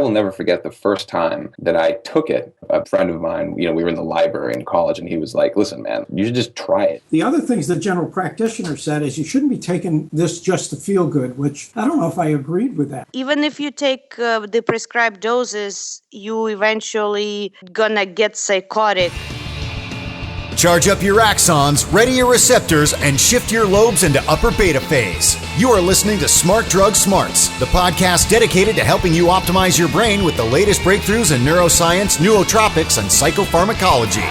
will never forget the first time that I took it. A friend of mine, we were in the library in college, and he was like, listen, man, you should just try it. The other things the general practitioner said is you shouldn't be taking this just to feel good, which I don't know if I agreed with that. Even if you take the prescribed doses, you eventually gonna get psychotic. Charge up your axons, ready your receptors, and shift your lobes into upper beta phase. You are listening to Smart Drug Smarts, the podcast dedicated to helping you optimize your brain with the latest breakthroughs in neuroscience, nootropics, and psychopharmacology.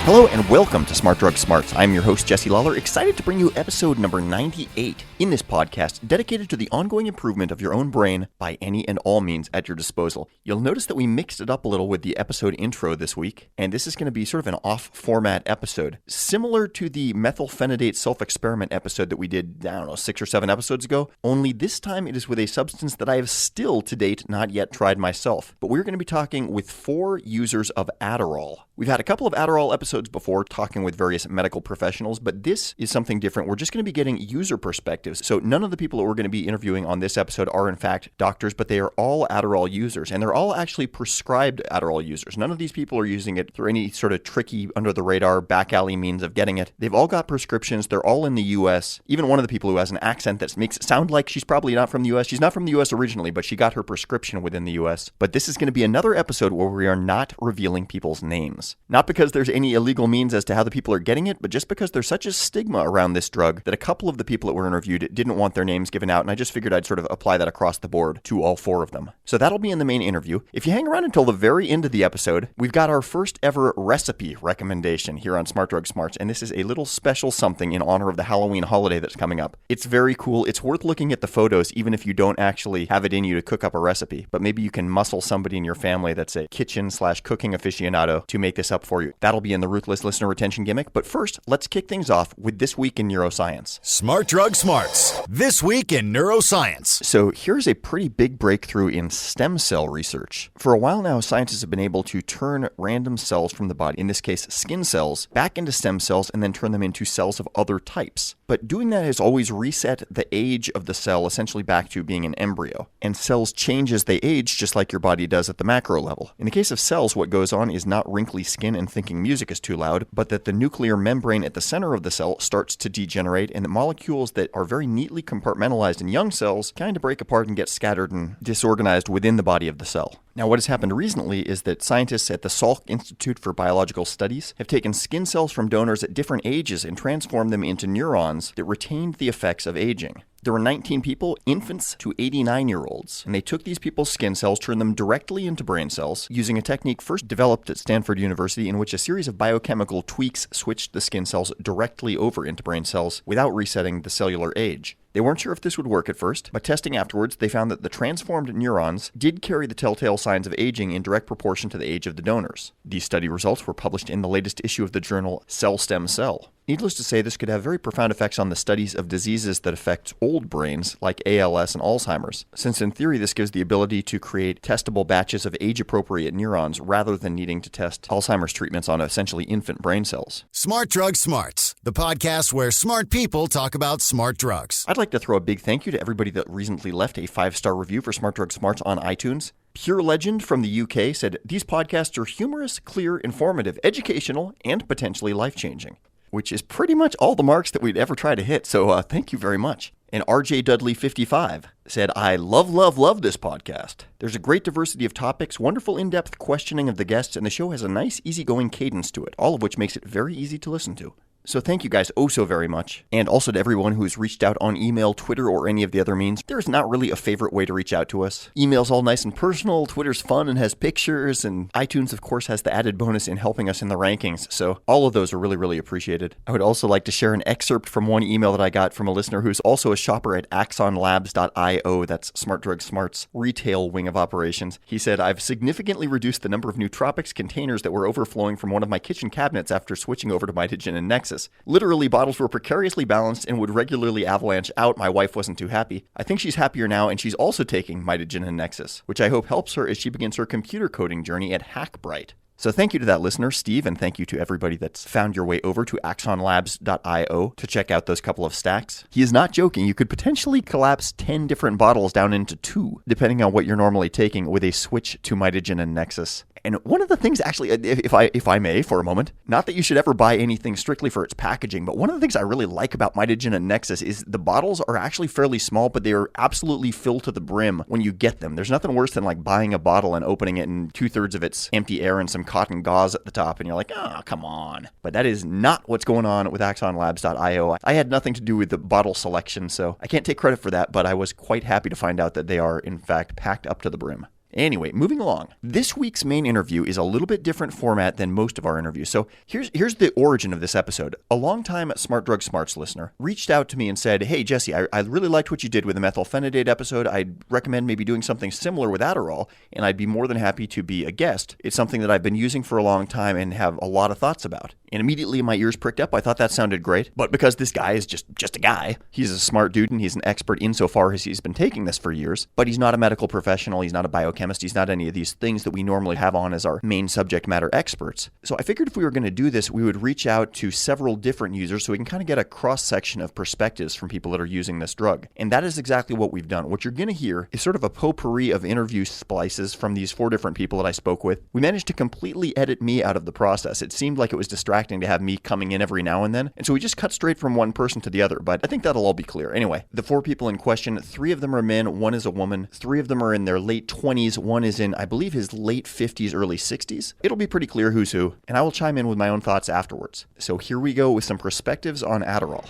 Hello and welcome to Smart Drug Smarts. I'm your host, Jesse Lawler, excited to bring you episode number 98 in this podcast dedicated to the ongoing improvement of your own brain by any and all means at your disposal. You'll notice that we mixed it up a little with the episode intro this week, and this is going to be sort of an off-format episode, similar to the methylphenidate self-experiment episode that we did, 6 or 7 episodes ago, only this time it is with a substance that I have still to date not yet tried myself. But we're going to be talking with 4 users of Adderall. We've had a couple of Adderall episodes before talking with various medical professionals, but this is something different. We're just going to be getting user perspectives. So none of the people that we're going to be interviewing on this episode are in fact doctors, but they are all Adderall users, and they're all actually prescribed Adderall users. None of these people are using it through any sort of tricky, under-the-radar, back-alley means of getting it. They've all got prescriptions. They're all in the U.S. Even one of the people who has an accent that makes it sound like she's probably not from the U.S. She's not from the U.S. originally, but she got her prescription within the U.S. But this is going to be another episode where we are not revealing people's names. Not because there's any illegal means as to how the people are getting it, but just because there's such a stigma around this drug that a couple of the people that were interviewed didn't want their names given out, and I just figured I'd sort of apply that across the board to all 4 of them. So that'll be in the main interview. If you hang around until the very end of the episode, we've got our first ever recipe recommendation here on Smart Drug Smarts, and this is a little special something in honor of the Halloween holiday that's coming up. It's very cool. It's worth looking at the photos, even if you don't actually have it in you to cook up a recipe, but maybe you can muscle somebody in your family that's a kitchen/cooking aficionado to make this up for you. That'll be in the Ruthless Listener Retention gimmick, but first, let's kick things off with This Week in Neuroscience. Smart Drug Smarts, This Week in Neuroscience. So here's a pretty big breakthrough in stem cell research. For a while now, scientists have been able to turn random cells from the body, in this case skin cells, back into stem cells and then turn them into cells of other types. But doing that has always reset the age of the cell essentially back to being an embryo. And cells change as they age, just like your body does at the macro level. In the case of cells, what goes on is not wrinkly skin and thinking music is too loud, but that the nuclear membrane at the center of the cell starts to degenerate, and the molecules that are very neatly compartmentalized in young cells kind of break apart and get scattered and disorganized within the body of the cell. Now, what has happened recently is that scientists at the Salk Institute for Biological Studies have taken skin cells from donors at different ages and transformed them into neurons that retained the effects of aging. There were 19 people, infants to 89-year-olds, and they took these people's skin cells, turned them directly into brain cells, using a technique first developed at Stanford University in which a series of biochemical tweaks switched the skin cells directly over into brain cells without resetting the cellular age. They weren't sure if this would work at first, but testing afterwards, they found that the transformed neurons did carry the telltale signs of aging in direct proportion to the age of the donors. These study results were published in the latest issue of the journal Cell Stem Cell. Needless to say, this could have very profound effects on the studies of diseases that affect old brains, like ALS and Alzheimer's, since in theory this gives the ability to create testable batches of age-appropriate neurons rather than needing to test Alzheimer's treatments on essentially infant brain cells. Smart Drug Smarts, the podcast where smart people talk about smart drugs. I'd like to throw a big thank you to everybody that recently left a 5-star review for Smart Drug Smarts on iTunes. Pure Legend from the UK said, "These podcasts are humorous, clear, informative, educational, and potentially life-changing," which is pretty much all the marks that we'd ever try to hit, so thank you very much. And RJ Dudley 55 said, "I love this podcast. There's a great diversity of topics, wonderful in-depth questioning of the guests, and the show has a nice, easygoing cadence to it, all of which makes it very easy to listen to." So thank you guys oh so very much. And also to everyone who's reached out on email, Twitter, or any of the other means. There's not really a favorite way to reach out to us. Email's all nice and personal, Twitter's fun and has pictures, and iTunes, of course, has the added bonus in helping us in the rankings. So all of those are really, really appreciated. I would also like to share an excerpt from one email that I got from a listener who's also a shopper at axonlabs.io, that's Smart Drug Smart's retail wing of operations. He said, "I've significantly reduced the number of nootropics containers that were overflowing from one of my kitchen cabinets after switching over to Mitogen and Nexus. Literally, bottles were precariously balanced and would regularly avalanche out. My wife wasn't too happy. I think she's happier now, and she's also taking Mitogen and Nexus, which I hope helps her as she begins her computer coding journey at Hackbright." So thank you to that listener, Steve, and thank you to everybody that's found your way over to axonlabs.io to check out those couple of stacks. He is not joking. You could potentially collapse 10 different bottles down into 2, depending on what you're normally taking, with a switch to mitogen and Nexus. And one of the things, actually, if I may for a moment, not that you should ever buy anything strictly for its packaging, but one of the things I really like about mitogen and Nexus is the bottles are actually fairly small, but they are absolutely filled to the brim when you get them. There's nothing worse than like buying a bottle and opening it and 2/3 of it's empty air and some cotton gauze at the top, and you're like, oh, come on. But that is not what's going on with axonlabs.io. I had nothing to do with the bottle selection, so I can't take credit for that, but I was quite happy to find out that they are, in fact, packed up to the brim. Anyway, moving along. This week's main interview is a little bit different format than most of our interviews. So here's the origin of this episode. A longtime Smart Drug Smarts listener reached out to me and said, hey, Jesse, I really liked what you did with the methylphenidate episode. I'd recommend maybe doing something similar with Adderall, and I'd be more than happy to be a guest. It's something that I've been using for a long time and have a lot of thoughts about. And immediately my ears pricked up. I thought that sounded great. But because this guy is just a guy, he's a smart dude and he's an expert insofar as he's been taking this for years, but he's not a medical professional, he's not a biochemist, he's not any of these things that we normally have on as our main subject matter experts. So I figured if we were going to do this, we would reach out to several different users so we can kind of get a cross-section of perspectives from people that are using this drug. And that is exactly what we've done. What you're going to hear is sort of a potpourri of interview splices from these 4 different people that I spoke with. We managed to completely edit me out of the process. It seemed like it was distracting to have me coming in every now and then. And so we just cut straight from one person to the other, but I think that'll all be clear. Anyway, the 4 people in question, 3 of them are men, 1 is a woman, 3 of them are in their late 20s, 1 is in, I believe, his late 50s, early 60s. It'll be pretty clear who's who, and I will chime in with my own thoughts afterwards. So here we go with some perspectives on Adderall.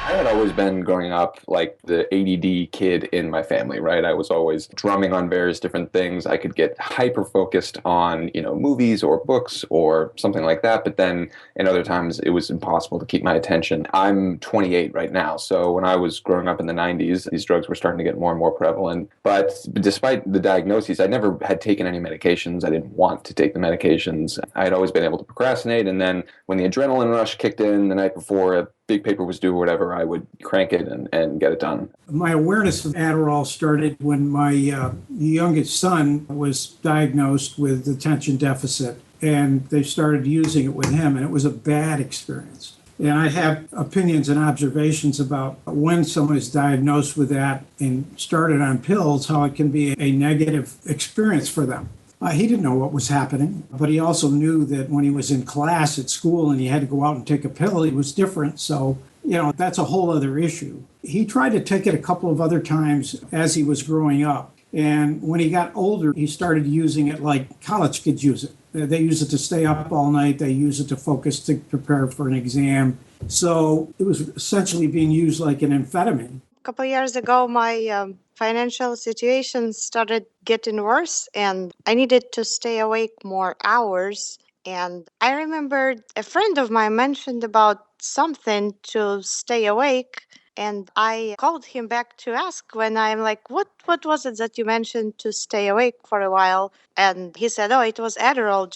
I had always been growing up like the ADD kid in my family, right? I was always drumming on various different things. I could get hyper focused on, movies or books or something like that. But then in other times it was impossible to keep my attention. I'm 28 right now. So when I was growing up in the 90s, these drugs were starting to get more and more prevalent. But despite the diagnoses, I never had taken any medications. I didn't want to take the medications. I had always been able to procrastinate. And then when the adrenaline rush kicked in the night before a big paper was due or whatever, I would crank it and get it done. My awareness of Adderall started when my youngest son was diagnosed with attention deficit, and they started using it with him, and it was a bad experience. And I have opinions and observations about when someone is diagnosed with that and started on pills, how it can be a negative experience for them. He didn't know what was happening, but he also knew that when he was in class at school and he had to go out and take a pill, it was different. So, that's a whole other issue. He tried to take it a couple of other times as he was growing up. And when he got older, he started using it like college kids use it. They use it to stay up all night. They use it to focus, to prepare for an exam. So it was essentially being used like an amphetamine. A couple of years ago, my financial situation started getting worse, and I needed to stay awake more hours. And I remembered a friend of mine mentioned about something to stay awake, and I called him back to ask when I'm like, what was it that you mentioned to stay awake for a while? And he said, it was Adderall.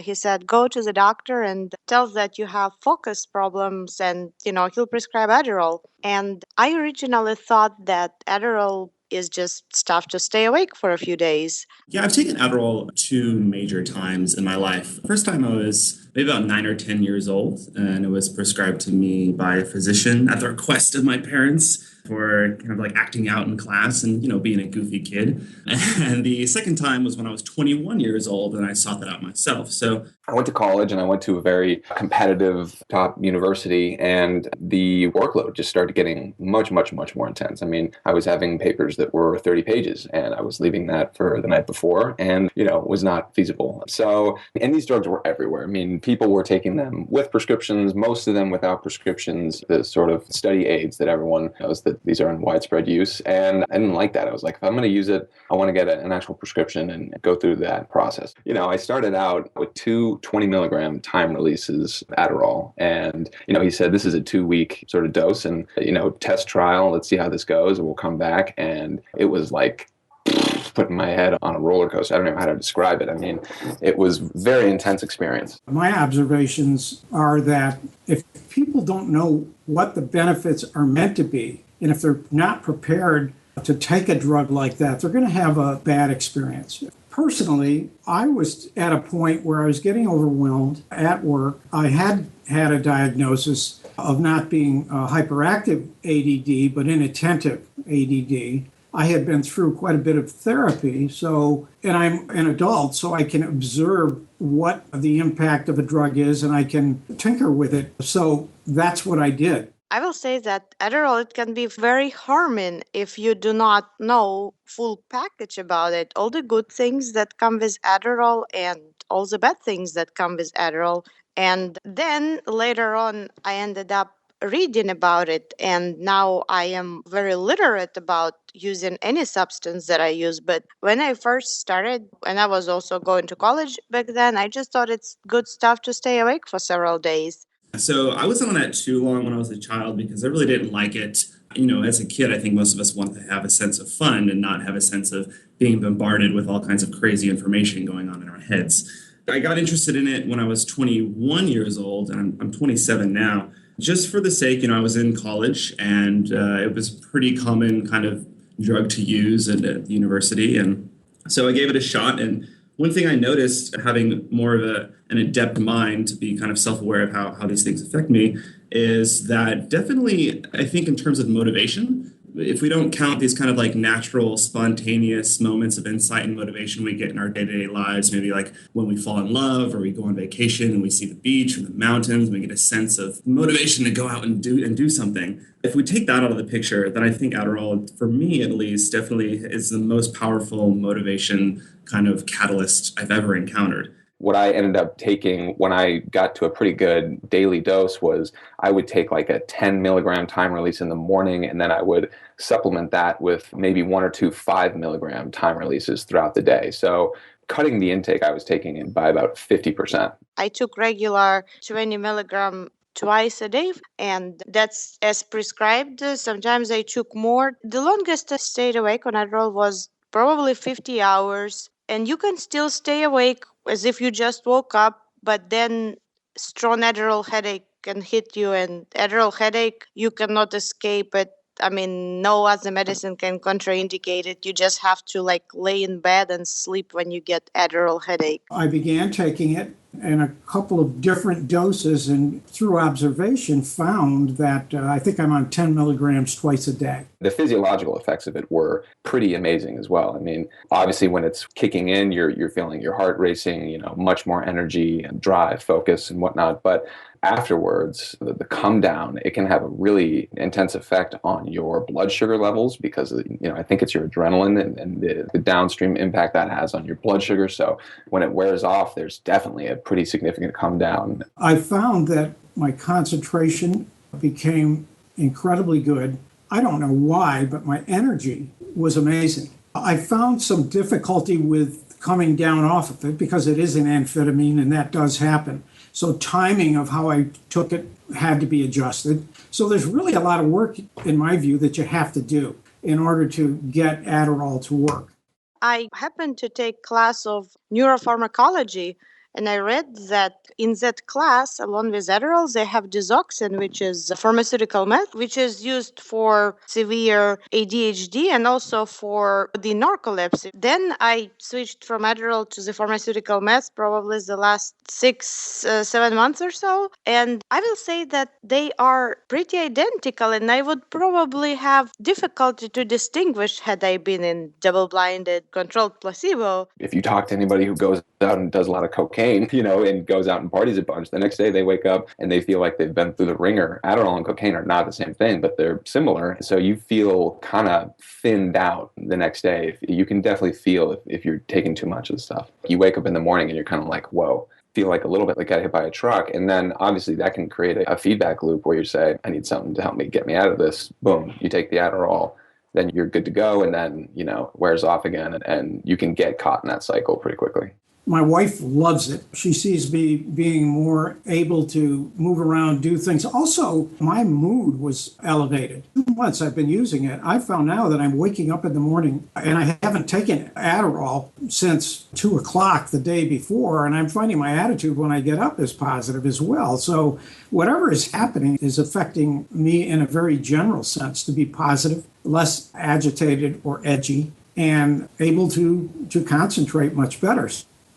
He said, go to the doctor and tell that you have focus problems, and, he'll prescribe Adderall. And I originally thought that Adderall is just stuff to stay awake for a few days. Yeah, I've taken Adderall 2 major times in my life. First time I was maybe about 9 or 10 years old, and it was prescribed to me by a physician at the request of my parents for kind of like acting out in class and, being a goofy kid. And the second time was when I was 21 years old, and I sought that out myself. So I went to college and I went to a very competitive top university, and the workload just started getting much, much, much more intense. I mean, I was having papers that were 30 pages and I was leaving that for the night before, and, was not feasible. So, and these drugs were everywhere. I mean, people were taking them with prescriptions, most of them without prescriptions, the sort of study aids that everyone knows that these are in widespread use. And I didn't like that. I was like, if I'm going to use it, I want to get an actual prescription and go through that process. I started out with 2 20 milligram time releases of Adderall. And, he said, this is a 2-week sort of dose and, test trial. Let's see how this goes. And we'll come back. And it was like putting my head on a roller coaster. I don't know how to describe it. I mean, it was a very intense experience. My observations are that if people don't know what the benefits are meant to be, and if they're not prepared to take a drug like that, they're going to have a bad experience. personally, I was at a point where I was getting overwhelmed at work. I had had a diagnosis of not being hyperactive ADD, but inattentive ADD. I had been through quite a bit of therapy, and I'm an adult, so I can observe what the impact of a drug is and I can tinker with it. So that's what I did. I will say that Adderall, it can be very harming if you do not know full package about it. All the good things that come with Adderall and all the bad things that come with Adderall. And then later on, I ended up reading about it, and now I am very literate about using any substance that I use. But when I first started, and I was also going to college back then, I just thought it's good stuff to stay awake for several days. So I wasn't on that too long when I was a child because I really didn't like it. As a kid, I think most of us want to have a sense of fun and not have a sense of being bombarded with all kinds of crazy information going on in our heads. I got interested in it when I was 21 years old, and I'm 27 now. Just for the sake, I was in college, and it was a pretty common kind of drug to use at the university. And so I gave it a shot. And one thing I noticed, having more of an adept mind to be kind of self-aware of how these things affect me, is that definitely, I think in terms of motivation, if we don't count these kind of like natural, spontaneous moments of insight and motivation we get in our day-to-day lives, maybe like when we fall in love or we go on vacation and we see the beach or the mountains, we get a sense of motivation to go out and do something. If we take that out of the picture, then I think Adderall, for me at least, definitely is the most powerful motivation kind of catalyst I've ever encountered. What I ended up taking when I got to a pretty good daily dose was I would take like a 10 milligram time release in the morning, and then I would supplement that with maybe 1 or 2 5 milligram time releases throughout the day. So cutting the intake I was taking in by about 50%. I took regular 20 milligram twice a day, and that's as prescribed. Sometimes I took more. The longest I stayed awake on Adderall was probably 50 hours. And you can still stay awake as if you just woke up, but then strong Adderall headache can hit you, and Adderall headache, you cannot escape it. I mean, no other medicine can contraindicate it. You just have to lay in bed and sleep when you get Adderall headache. I began taking it in a couple of different doses, and through observation found that I think I'm on 10 milligrams twice a day. The physiological effects of it were pretty amazing as well. I mean, obviously when it's kicking in, you're feeling your heart racing, much more energy and drive, focus and whatnot. But afterwards, the come down, it can have a really intense effect on your blood sugar levels because, I think it's your adrenaline and the downstream impact that has on your blood sugar. So when it wears off, there's definitely a pretty significant come down. I found that my concentration became incredibly good. I don't know why, but my energy was amazing. I found some difficulty with coming down off of it because it is an amphetamine and that does happen. So timing of how I took it had to be adjusted. So there's really a lot of work, in my view, that you have to do in order to get Adderall to work. I happened to take class of neuropharmacology, and I read that in that class, along with Adderall, they have digoxin, which is a pharmaceutical meth, which is used for severe ADHD and also for the narcolepsy. Then I switched from Adderall to the pharmaceutical meth probably the last 7 months or so. And I will say that they are pretty identical, and I would probably have difficulty to distinguish had I been in double-blinded controlled placebo. If you talk to anybody who goes out and does a lot of cocaine, and goes out and parties a bunch, the next day they wake up and they feel like they've been through the ringer. Adderall and cocaine are not the same thing, but they're similar. So you feel kind of thinned out the next day. You can definitely feel if you're taking too much of the stuff. You wake up in the morning and you're kind of like, whoa, feel like a little bit like got hit by a truck. And then obviously that can create a feedback loop where you say, I need something to help me get me out of this. Boom, you take the Adderall, then you're good to go. And then, wears off again and you can get caught in that cycle pretty quickly. My wife loves it. She sees me being more able to move around, do things. Also, my mood was elevated. 2 months I've been using it. I found now that I'm waking up in the morning, and I haven't taken Adderall since 2 o'clock the day before, and I'm finding my attitude when I get up is positive as well. So whatever is happening is affecting me in a very general sense to be positive, less agitated or edgy. and able to concentrate much better.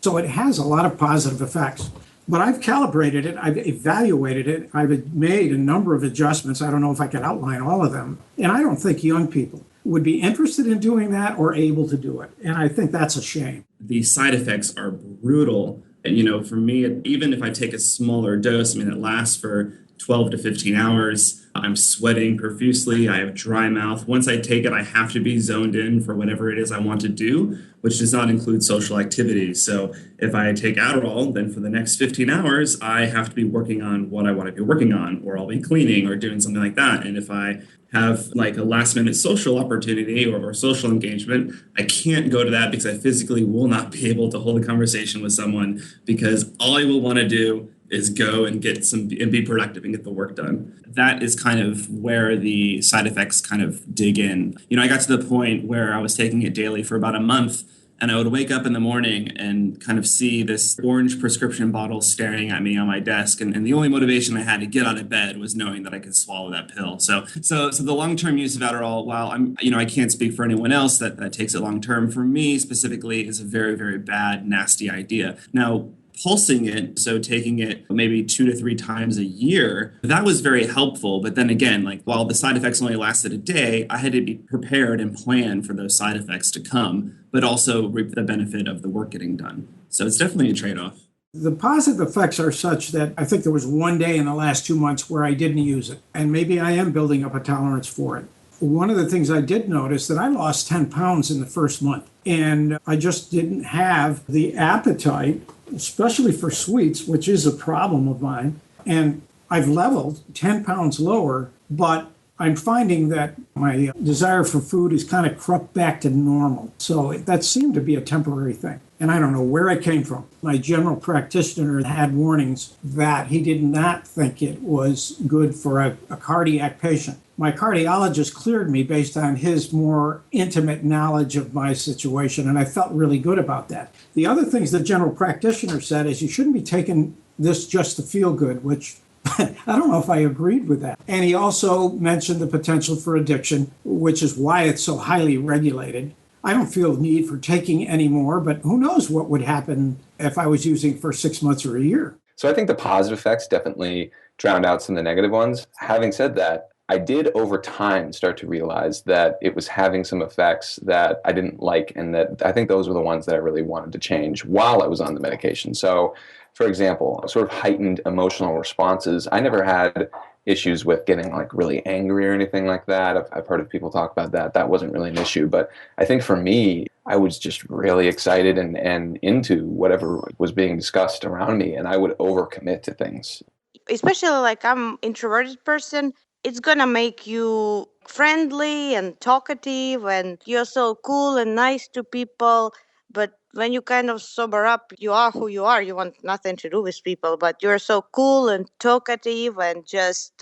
So it has a lot of positive effects. But I've calibrated it, I've evaluated it, I've made a number of adjustments. I don't know if I can outline all of them. And I don't think young people would be interested in doing that or able to do it. And I think that's a shame. The side effects are brutal. And, for me, even if I take a smaller dose, it lasts for 12 to 15 hours. I'm sweating profusely. I have dry mouth. Once I take it, I have to be zoned in for whatever it is I want to do, which does not include social activities. So if I take Adderall, then for the next 15 hours, I have to be working on what I want to be working on, or I'll be cleaning or doing something like that. And if I have like a last minute social opportunity or social engagement, I can't go to that because I physically will not be able to hold a conversation with someone, because all I will want to do is go and be productive and get the work done. That is kind of where the side effects kind of dig in. I got to the point where I was taking it daily for about a month, and I would wake up in the morning and kind of see this orange prescription bottle staring at me on my desk. And the only motivation I had to get out of bed was knowing that I could swallow that pill. So the long-term use of Adderall, while I can't speak for anyone else that takes it long-term, for me specifically is a very, very bad, nasty idea. Now, pulsing it, so taking it maybe 2 to 3 times a year, that was very helpful. But then again, while the side effects only lasted a day, I had to be prepared and plan for those side effects to come, but also reap the benefit of the work getting done. So it's definitely a trade-off. The positive effects are such that I think there was one day in the last 2 months where I didn't use it, and maybe I am building up a tolerance for it. One of the things I did notice that I lost 10 pounds in the first month, and I just didn't have the appetite, especially for sweets, which is a problem of mine. And I've leveled 10 pounds lower, but I'm finding that my desire for food is kind of crept back to normal. So that seemed to be a temporary thing. And I don't know where it came from. My general practitioner had warnings that he did not think it was good for a cardiac patient. My cardiologist cleared me based on his more intimate knowledge of my situation, and I felt really good about that. The other things the general practitioner said is you shouldn't be taking this just to feel good, which I don't know if I agreed with that. And he also mentioned the potential for addiction, which is why it's so highly regulated. I don't feel the need for taking any more, but who knows what would happen if I was using for 6 months or a year. So I think the positive effects definitely drowned out some of the negative ones. Having said that, I did over time start to realize that it was having some effects that I didn't like, and that I think those were the ones that I really wanted to change while I was on the medication. So, for example, sort of heightened emotional responses. I never had issues with getting really angry or anything like that. I've heard of people talk about that. That wasn't really an issue. But I think for me, I was just really excited and into whatever was being discussed around me, and I would overcommit to things. Especially I'm an introverted person, it's gonna make you friendly and talkative, and you're so cool and nice to people. But when you kind of sober up, you are who you are. You want nothing to do with people, but you're so cool and talkative, and just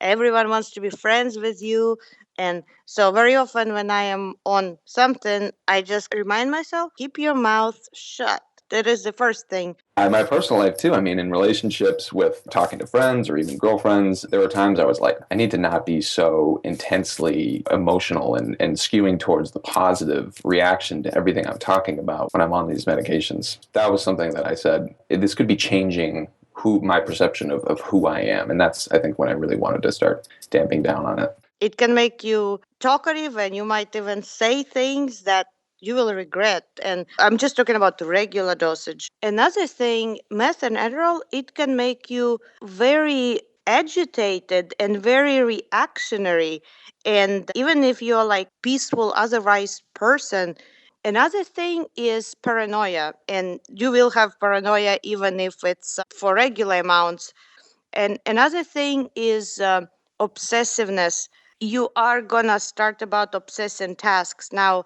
everyone wants to be friends with you. And so very often when I am on something, I just remind myself, keep your mouth shut. That is the first thing. In my personal life too, in relationships with talking to friends or even girlfriends, there were times I was like, I need to not be so intensely emotional and skewing towards the positive reaction to everything I'm talking about when I'm on these medications. That was something that I said, this could be changing my perception of who I am. And that's, I think, when I really wanted to start damping down on it. It can make you talkative, and you might even say things that you will regret. And I'm just talking about the regular dosage. Another thing, meth and Adderall, it can make you very agitated and very reactionary. And even if you're peaceful, otherwise person, another thing is paranoia. And you will have paranoia even if it's for regular amounts. And another thing is obsessiveness. You are gonna start about obsessing tasks. Now,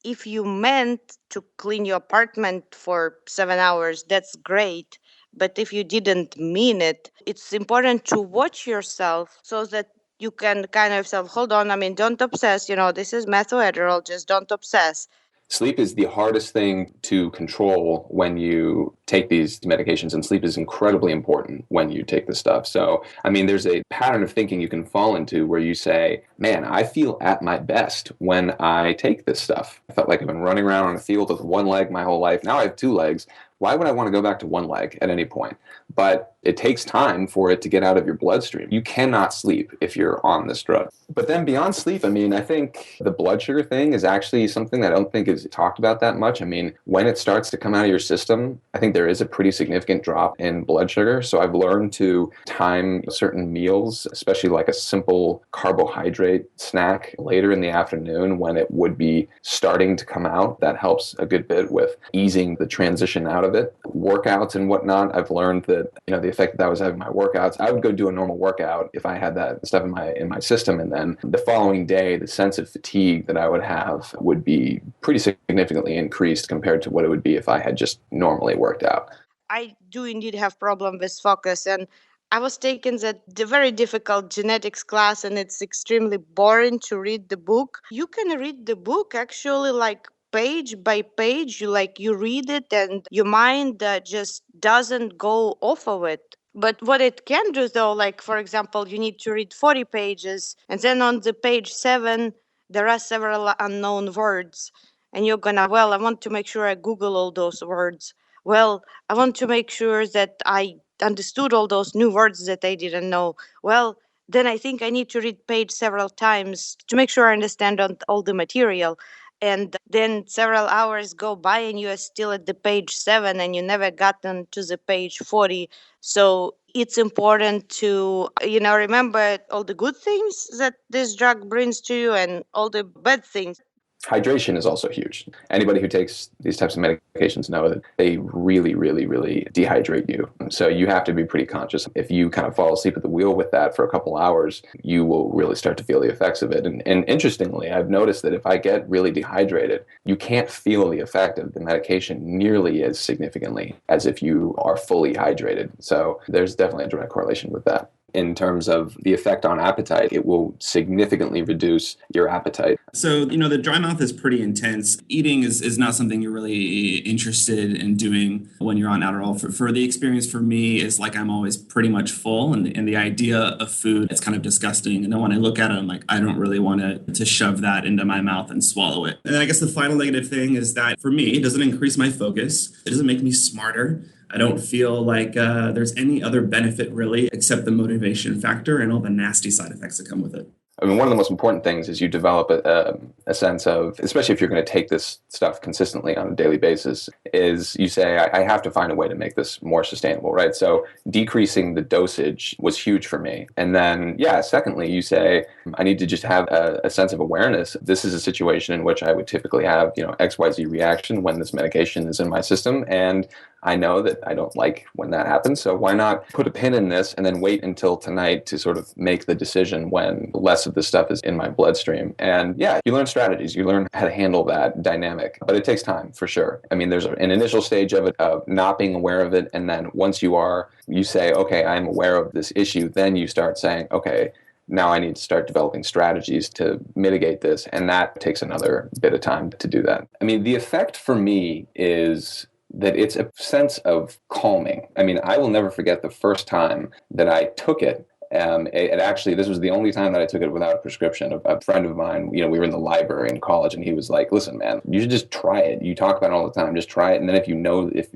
if you meant to clean your apartment for 7 hours, that's great. But if you didn't mean it, it's important to watch yourself so that you can kind of say, hold on, don't obsess. This is meth or Adderall, just don't obsess. Sleep is the hardest thing to control when you take these medications, and sleep is incredibly important when you take this stuff. So, I mean, there's a pattern of thinking you can fall into where you say, man, I feel at my best when I take this stuff. I felt like I've been running around on a field with one leg my whole life. Now I have two legs. Why would I want to go back to one leg at any point? But it takes time for it to get out of your bloodstream. You cannot sleep if you're on this drug. But then beyond sleep, I mean, I think the blood sugar thing is actually something that I don't think is talked about that much. I mean, when it starts to come out of your system, I think there is a pretty significant drop in blood sugar. So I've learned to time certain meals, especially like a simple carbohydrate snack later in the afternoon when it would be starting to come out. That helps a good bit with easing the transition out of it. Workouts and whatnot, I've learned that, the effect that I was having my workouts, I would go do a normal workout if I had that stuff in my system, and then the following day, the sense of fatigue that I would have would be pretty significantly increased compared to what it would be if I had just normally worked out. I do indeed have problem with focus, and I was taking the very difficult genetics class, and it's extremely boring to read the book. You can read the book actually like page by page. You read it, and your mind just doesn't go off of it. But what it can do, though, like for example, you need to read 40 pages, and then on the page 7 there are several unknown words, and you're gonna, well, I want to make sure I Google all those words. Well, I want to make sure that I understood all those new words that I didn't know. Well, then I think I need to read page several times to make sure I understand all the material. And then several hours go by and you are still at the page 7 and you never gotten to the page 40. So it's important to, remember all the good things that this drug brings to you and all the bad things. Hydration is also huge. Anybody who takes these types of medications know that they really, really, really dehydrate you. So you have to be pretty conscious. If you kind of fall asleep at the wheel with that for a couple hours, you will really start to feel the effects of it. And interestingly, I've noticed that if I get really dehydrated, you can't feel the effect of the medication nearly as significantly as if you are fully hydrated. So there's definitely a direct correlation with that. In terms of the effect on appetite, it will significantly reduce your appetite. So, the dry mouth is pretty intense. Eating is not something you're really interested in doing when you're on Adderall. For the experience for me is like I'm always pretty much full, and the idea of food, it's kind of disgusting. And then when I look at it, I'm like, I don't really want to shove that into my mouth and swallow it. And I guess the final negative thing is that for me, it doesn't increase my focus. It doesn't make me smarter. I don't feel like there's any other benefit really except the motivation factor and all the nasty side effects that come with it. I mean, one of the most important things is you develop a sense of, especially if you're going to take this stuff consistently on a daily basis, is you say, I have to find a way to make this more sustainable, right? So decreasing the dosage was huge for me. And then, secondly, you say, I need to just have a sense of awareness. This is a situation in which I would typically have, XYZ reaction when this medication is in my system. And I know that I don't like when that happens. So why not put a pin in this and then wait until tonight to sort of make the decision when less of this stuff is in my bloodstream? And you learn strategies. You learn how to handle that dynamic. But it takes time for sure. I mean, there's an initial stage of it, of not being aware of it. And then once you say, okay, I'm aware of this issue, then you start saying, okay, now I need to start developing strategies to mitigate this. And that takes another bit of time to do that. I mean, the effect for me is that it's a sense of calming. I mean, I will never forget the first time that I took it. This was the only time that I took it without a prescription. A friend of mine, we were in the library in college, and he was like, listen, man, you should just try it. You talk about it all the time. Just try it. And then if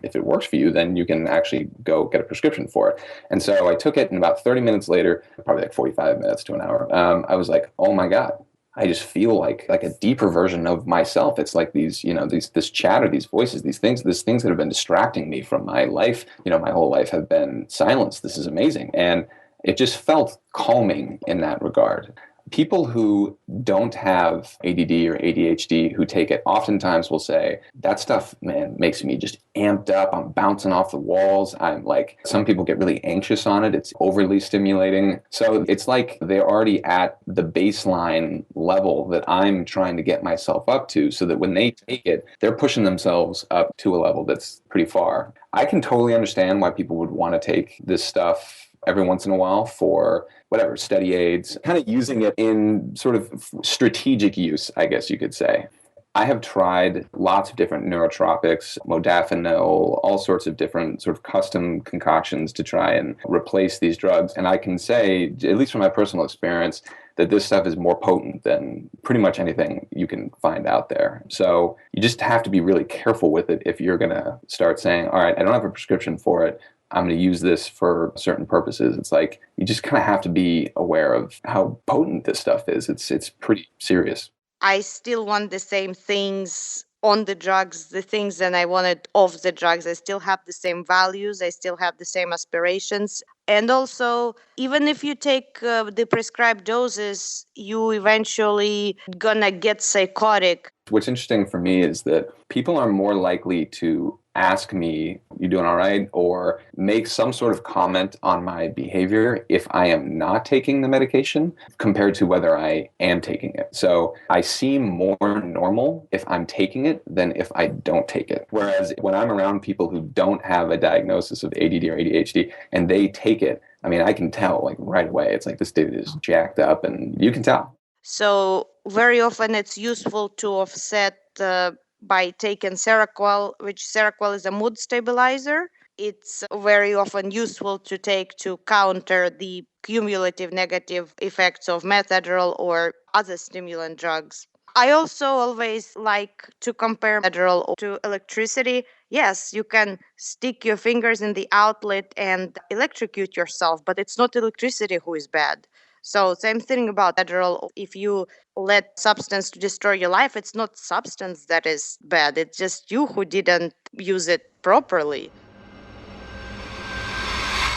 if it works for you, then you can actually go get a prescription for it. And so I took it, and about 30 minutes later, probably like 45 minutes to an hour, I was like, oh my God. I just feel like a deeper version of myself. It's like this chatter, these voices, these things that have been distracting me from my life. My whole life have been silenced. This is amazing. And it just felt calming in that regard. People who don't have ADD or ADHD who take it oftentimes will say, that stuff, man, makes me just amped up. I'm bouncing off the walls. I'm like, some people get really anxious on it. It's overly stimulating. So it's like they're already at the baseline level that I'm trying to get myself up to, so that when they take it, they're pushing themselves up to a level that's pretty far. I can totally understand why people would want to take this stuff every once in a while for whatever, study aids, kind of using it in sort of strategic use, I guess you could say. I have tried lots of different neurotropics, modafinil, all sorts of different sort of custom concoctions to try and replace these drugs. And I can say, at least from my personal experience, that this stuff is more potent than pretty much anything you can find out there. So you just have to be really careful with it if you're going to start saying, all right, I don't have a prescription for it, I'm going to use this for certain purposes. It's like you just kind of have to be aware of how potent this stuff is. It's pretty serious. I still want the same things on the drugs, the things that I wanted off the drugs. I still have the same values. I still have the same aspirations. And also, even if you take the prescribed doses, you eventually gonna get psychotic. What's interesting for me is that people are more likely to ask me, you doing all right? Or make some sort of comment on my behavior if I am not taking the medication compared to whether I am taking it. So I seem more normal if I'm taking it than if I don't take it. Whereas when I'm around people who don't have a diagnosis of ADD or ADHD and they take it, I mean, I can tell like right away. It's like this dude is jacked up and you can tell. So very often it's useful to offset by taking Seroquel, which Seroquel is a mood stabilizer. It's very often useful to take to counter the cumulative negative effects of meth, Adderall, or other stimulant drugs. I also always like to compare Adderall to electricity. Yes, you can stick your fingers in the outlet and electrocute yourself, but it's not electricity who is bad. So same thing about Adderall. If you let substance to destroy your life, it's not substance that is bad. It's just you who didn't use it properly.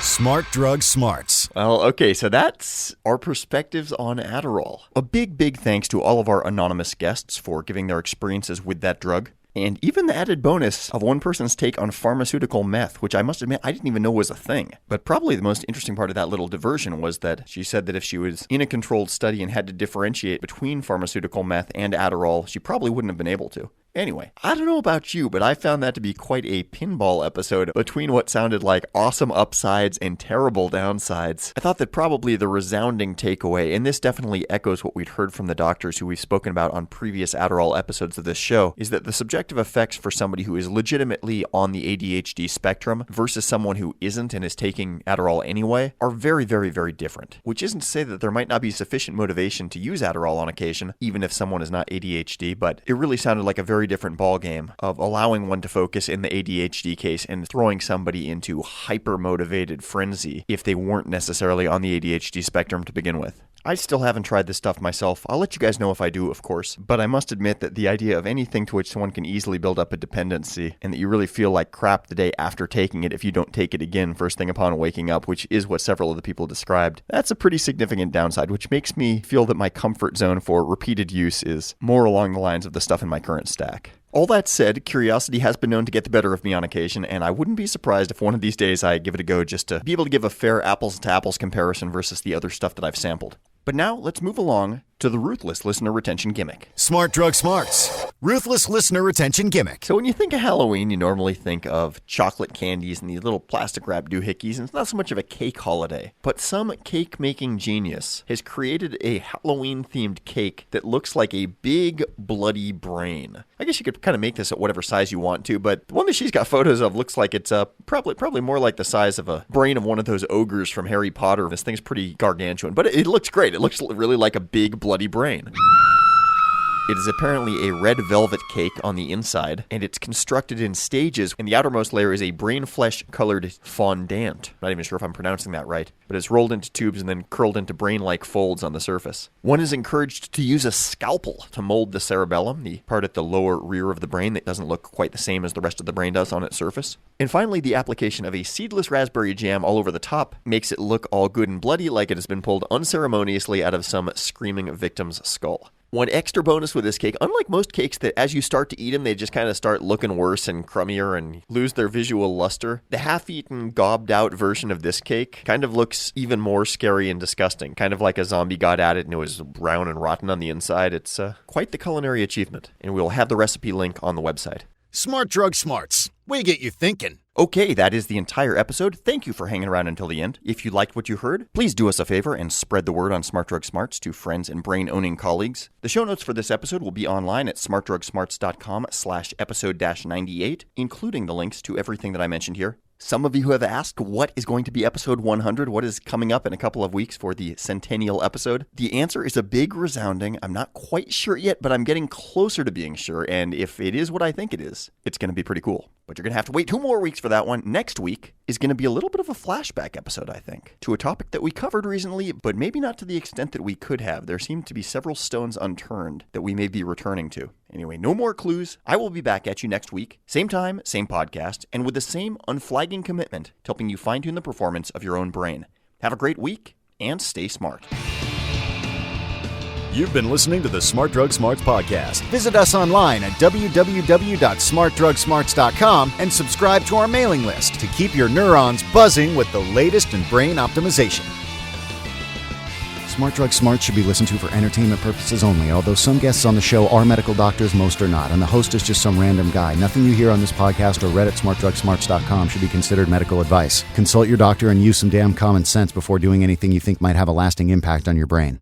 Smart Drug Smarts. Well, okay, so that's our perspectives on Adderall. A big thanks to all of our anonymous guests for giving their experiences with that drug. And even the added bonus of one person's take on pharmaceutical meth, which I must admit I didn't even know was a thing. But probably the most interesting part of that little diversion was that she said that if she was in a controlled study and had to differentiate between pharmaceutical meth and Adderall, she probably wouldn't have been able to. Anyway, I don't know about you, but I found that to be quite a pinball episode between what sounded like awesome upsides and terrible downsides. I thought that probably the resounding takeaway, and this definitely echoes what we'd heard from the doctors who we've spoken about on previous Adderall episodes of this show, is that the subjective effects for somebody who is legitimately on the ADHD spectrum versus someone who isn't and is taking Adderall anyway are very different. Which isn't to say that there might not be sufficient motivation to use Adderall on occasion, even if someone is not ADHD, but it really sounded like a very different ballgame of allowing one to focus in the ADHD case and throwing somebody into hyper-motivated frenzy if they weren't necessarily on the ADHD spectrum to begin with. I still haven't tried this stuff myself. I'll let you guys know if I do, of course, but I must admit that the idea of anything to which someone can easily build up a dependency and that you really feel like crap the day after taking it if you don't take it again first thing upon waking up, which is what several of the people described, that's a pretty significant downside, which makes me feel that my comfort zone for repeated use is more along the lines of the stuff in my current stack. All that said, curiosity has been known to get the better of me on occasion, and I wouldn't be surprised if one of these days I give it a go just to be able to give a fair apples to apples comparison versus the other stuff that I've sampled. But now, let's move along to the ruthless listener retention gimmick. Smart Drug Smarts. Ruthless listener retention gimmick. So when you think of Halloween, you normally think of chocolate candies and these little plastic wrap doohickeys, and it's not so much of a cake holiday. But some cake-making genius has created a Halloween-themed cake that looks like a big, bloody brain. I guess you could kind of make this at whatever size you want to, but the one that she's got photos of looks like it's probably more like the size of a brain of one of those ogres from Harry Potter. This thing's pretty gargantuan, but it looks great. It looks really like a big, bloody brain. It is apparently a red velvet cake on the inside, and it's constructed in stages, and the outermost layer is a brain flesh-colored fondant. I'm not even sure if I'm pronouncing that right, but it's rolled into tubes and then curled into brain-like folds on the surface. One is encouraged to use a scalpel to mold the cerebellum, the part at the lower rear of the brain that doesn't look quite the same as the rest of the brain does on its surface. And finally, the application of a seedless raspberry jam all over the top makes it look all good and bloody like it has been pulled unceremoniously out of some screaming victim's skull. One extra bonus with this cake, unlike most cakes that as you start to eat them, they just kind of start looking worse and crummier and lose their visual luster, the half-eaten, gobbed-out version of this cake kind of looks even more scary and disgusting, kind of like a zombie got at it and it was brown and rotten on the inside. It's quite the culinary achievement, and we'll have the recipe link on the website. Smart Drug Smarts. We get you thinking. Okay, that is the entire episode. Thank you for hanging around until the end. If you liked what you heard, please do us a favor and spread the word on Smart Drug Smarts to friends and brain-owning colleagues. The show notes for this episode will be online at smartdrugsmarts.com/episode-98, including the links to everything that I mentioned here. Some of you have asked what is going to be episode 100, what is coming up in a couple of weeks for the centennial episode. The answer is a big resounding, I'm not quite sure yet, but I'm getting closer to being sure, and if it is what I think it is, it's going to be pretty cool. But you're going to have to wait 2 more weeks for that one. Next week is going to be a little bit of a flashback episode, I think, to a topic that we covered recently, but maybe not to the extent that we could have. There seem to be several stones unturned that we may be returning to. Anyway, no more clues. I will be back at you next week. Same time, same podcast, and with the same unflagging commitment to helping you fine-tune the performance of your own brain. Have a great week, and stay smart. You've been listening to the Smart Drug Smarts podcast. Visit us online at www.smartdrugsmarts.com and subscribe to our mailing list to keep your neurons buzzing with the latest in brain optimization. Smart Drug Smarts should be listened to for entertainment purposes only, although some guests on the show are medical doctors, most are not, and the host is just some random guy. Nothing you hear on this podcast or read at smartdrugsmarts.com should be considered medical advice. Consult your doctor and use some damn common sense before doing anything you think might have a lasting impact on your brain.